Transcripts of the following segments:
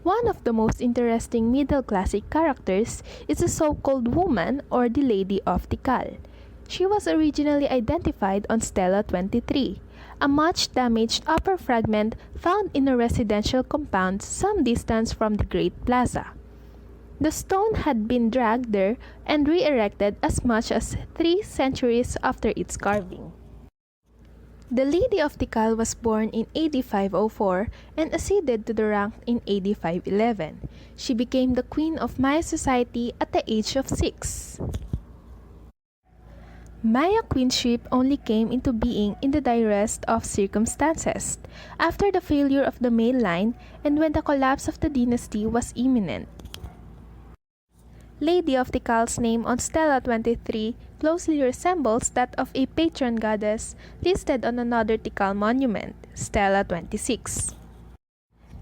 One of the most interesting middle classic characters is the so-called woman or the Lady of Tikal. She was originally identified on Stela 23, a much damaged upper fragment found in a residential compound some distance from the Great Plaza. The stone had been dragged there and re-erected as much as 3 centuries after its carving. The Lady of Tikal was born in AD 504 and acceded to the rank in AD 511. She became the queen of Maya society at the age of 6. Maya queenship only came into being in the direst of circumstances, after the failure of the male line and when the collapse of the dynasty was imminent. Lady of Tikal's name on Stela 23 closely resembles that of a patron goddess listed on another Tikal monument, Stela 26.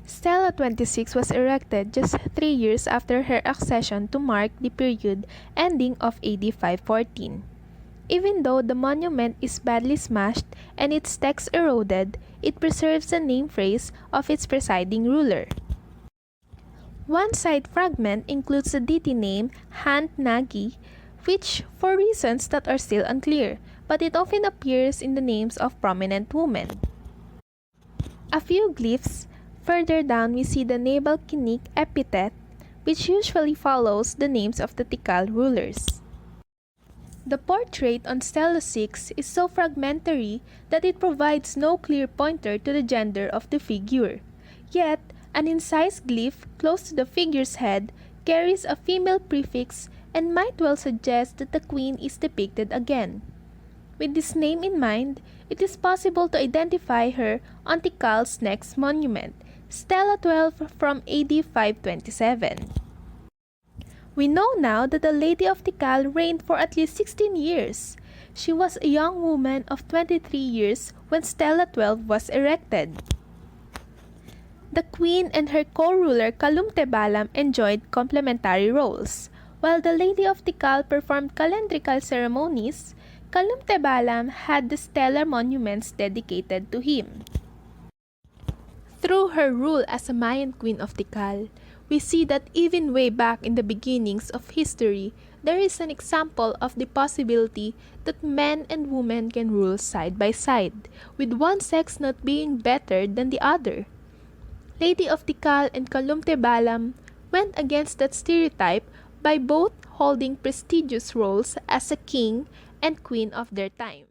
Stela 26 was erected just 3 years after her accession to mark the period ending of AD 514. Even though the monument is badly smashed and its text eroded, it preserves the name phrase of its presiding ruler. One side fragment includes the deity name Hant Nagi, which, for reasons that are still unclear, but it often appears in the names of prominent women. A few glyphs further down we see the naval Kinnick epithet, which usually follows the names of the Tikal rulers. The portrait on Stela 6 is so fragmentary that it provides no clear pointer to the gender of the figure. Yet, an incised glyph close to the figure's head carries a female prefix and might well suggest that the queen is depicted again. With this name in mind, it is possible to identify her on Tikal's next monument, Stela 12 from AD 527. We know now that the Lady of Tikal reigned for at least 16 years. She was a young woman of 23 years when Stela 12 was erected. The queen and her co-ruler Kalumtebalam enjoyed complementary roles. While the Lady of Tikal performed calendrical ceremonies, Kalumtebalam had the stellar monuments dedicated to him. Through her rule as a Mayan queen of Tikal, we see that even way back in the beginnings of history, there is an example of the possibility that men and women can rule side by side, with one sex not being better than the other. Lady of Tikal and Kalumtebalam went against that stereotype by both holding prestigious roles as a king and queen of their time.